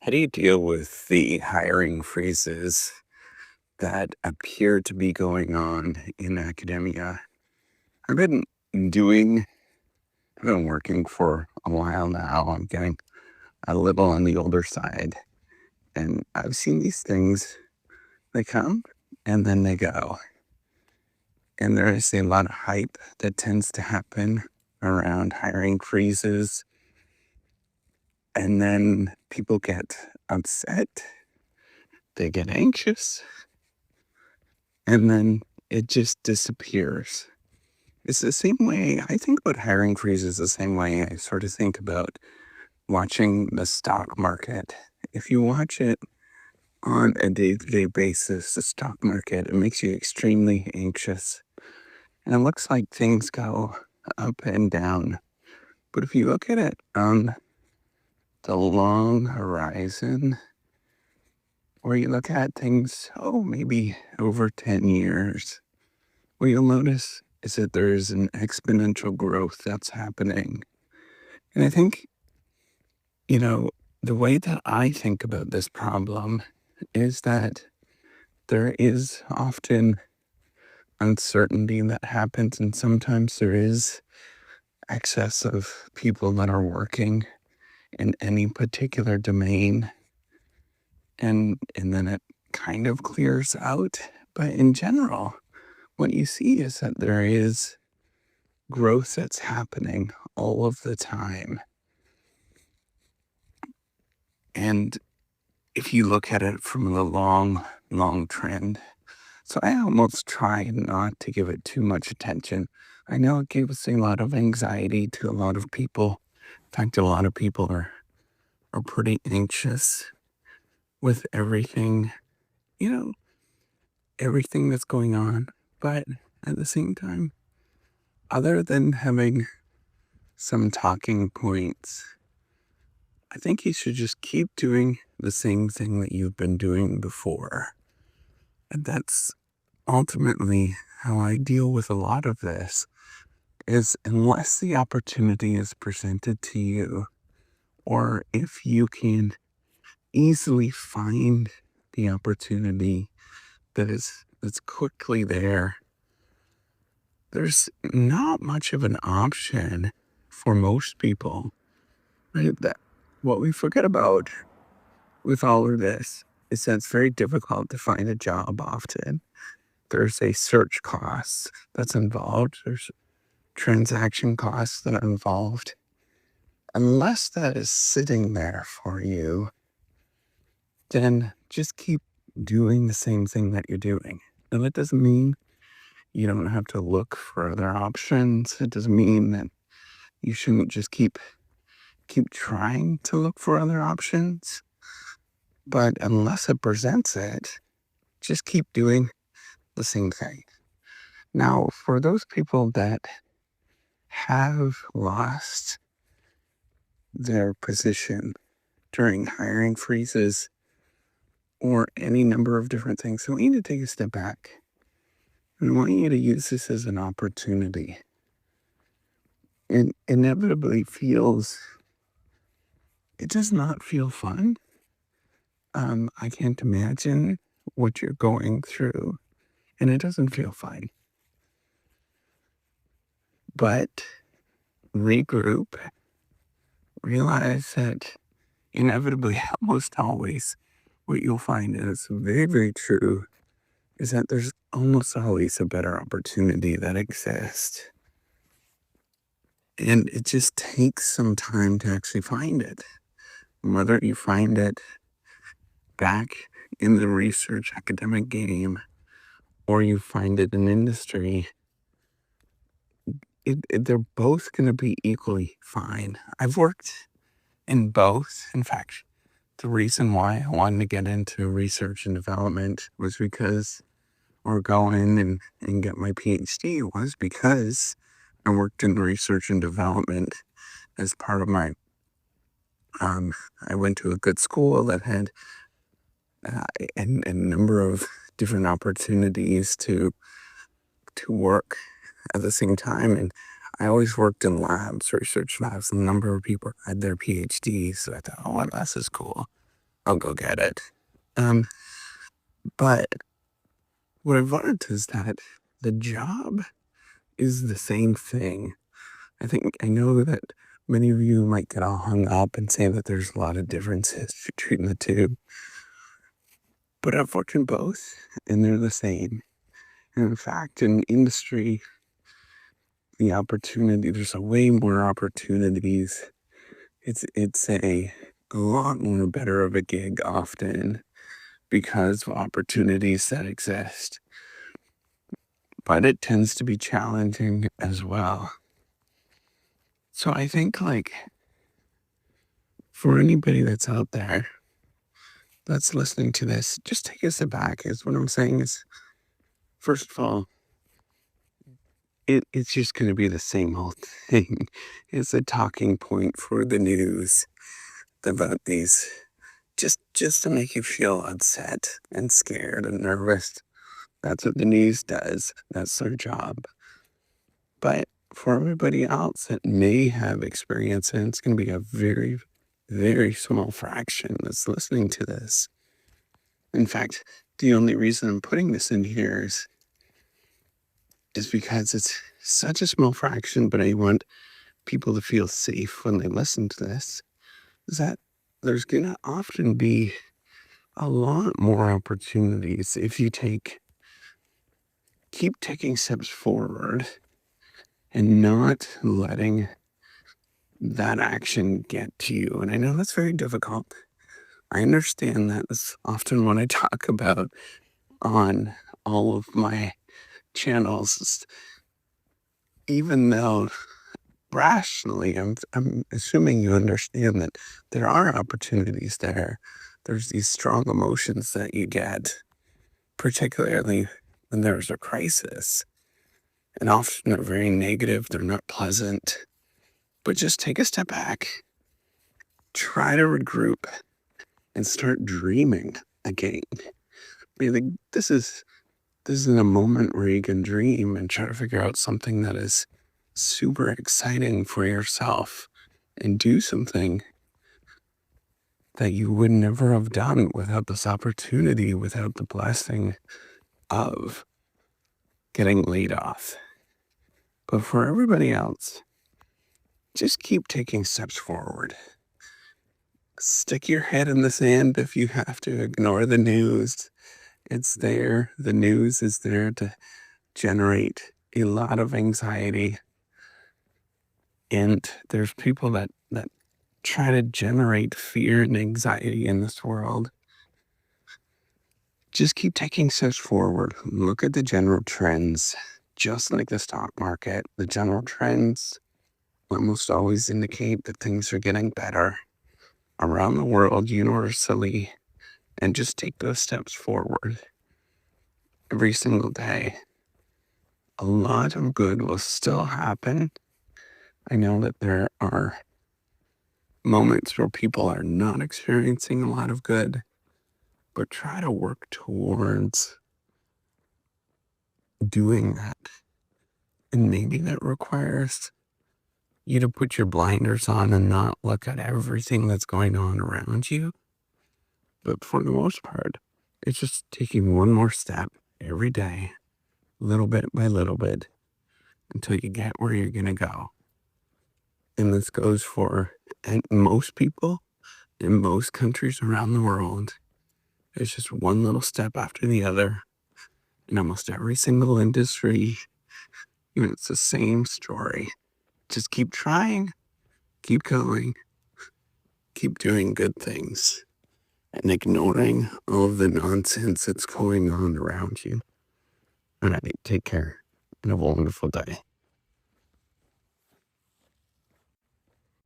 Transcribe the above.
How do you deal with the hiring freezes that appear to be going on in academia? I've been doing, I've been working for a while now. I'm getting a little on the older side, and I've seen these things. They come and then they go. And there is a lot of hype that tends to happen around hiring freezes. And then people get upset, they get anxious, and then it just disappears. It's the same way I think about hiring freezes the same way I sort of think about watching the stock market. If you watch it on a day-to-day basis, the stock market, it makes you extremely anxious. And it looks like things go up and down. But if you look at it on the long horizon, or you look at things, maybe over 10 years, what you'll notice is that there is an exponential growth that's happening. And I think, the way that I think about this problem is that there is often uncertainty that happens, and sometimes there is excess of people that are working in any particular domain. And then it kind of clears out. But in general, what you see is that there is growth that's happening all of the time. And if you look at it from the long trend, so I almost try not to give it too much attention. I know it gives a lot of anxiety to a lot of people. In fact, a lot of people are pretty anxious with everything, you know, everything that's going on. But at the same time, other than having some talking points, I think you should just keep doing the same thing that you've been doing before. And that's ultimately how I deal with a lot of this, is unless the opportunity is presented to you, or if you can easily find the opportunity that's quickly there, there's not much of an option for most people. Right? That what we forget about with all of this is that it's very difficult to find a job often. There's a search cost that's involved. There's transaction costs that are involved. Unless that is sitting there for you, then just keep doing the same thing that you're doing. And that doesn't mean you don't have to look for other options. It doesn't mean that you shouldn't just keep trying to look for other options. But unless it presents it, just keep doing the same thing. Now, for those people that have lost their position during hiring freezes or any number of different things, so we need to take a step back. And I want you to use this as an opportunity. It inevitably it does not feel fun. I can't imagine what you're going through, and it doesn't feel fine. But regroup, realize that inevitably, almost always, what you'll find is very, very true is that there's almost always a better opportunity that exists. And it just takes some time to actually find it. Whether you find it back in the research academic game or you find it in industry, they're both going to be equally fine. I've worked in both. In fact, the reason why I wanted to get into research and development was because, or go in and get my PhD was because I worked in research and development as part of my, I went to a good school that had a number of different opportunities to work at the same time. And I always worked in labs, research labs. A number of people had their PhDs. So I thought, oh, well, this is cool. I'll go get it. Um, but what I've learned is that the job is the same thing. I know that many of you might get all hung up and say that there's a lot of differences between the two, but I've worked in both and they're the same. And in fact, in industry, there's a way more opportunities. It's a lot more better of a gig often because of opportunities that exist. But it tends to be challenging as well. So I think like for anybody that's out there that's listening to this, just take a step back. Is what I'm saying is, first of all, it's just going to be the same old thing. It's a talking point for the news about these, just to make you feel upset and scared and nervous. That's what the news does. That's their job. But for everybody else that may have experience, and it's going to be a very, very small fraction that's listening to this. In fact, the only reason I'm putting this in here is because it's such a small fraction, but I want people to feel safe when they listen to this, is that there's going to often be a lot more opportunities if you keep taking steps forward and not letting that action get to you. And I know that's very difficult. I understand that. That's often what I talk about on all of my channels, even though rationally, I'm assuming you understand that there are opportunities there. There's these strong emotions that you get, particularly when there's a crisis. And often they're very negative, they're not pleasant. But just take a step back, try to regroup, and start dreaming again. This is in a moment where you can dream and try to figure out something that is super exciting for yourself and do something that you would never have done without this opportunity, without the blessing of getting laid off. But for everybody else, just keep taking steps forward. Stick your head in the sand if you have to. Ignore the news. It's there. The news is there to generate a lot of anxiety. And there's people that try to generate fear and anxiety in this world. Just keep taking steps forward. Look at the general trends. Just like the stock market, the general trends almost always indicate that things are getting better around the world universally. And just take those steps forward every single day. A lot of good will still happen. I know that there are moments where people are not experiencing a lot of good, but try to work towards doing that. And maybe that requires you to put your blinders on and not look at everything that's going on around you. But for the most part, it's just taking one more step every day, little bit by little bit, until you get where you're going to go. And this goes for most people in most countries around the world. It's just one little step after the other in almost every single industry. Even it's the same story. Just keep trying, keep going, keep doing good things, and ignoring all of the nonsense that's going on around you. All right, take care and have a wonderful day.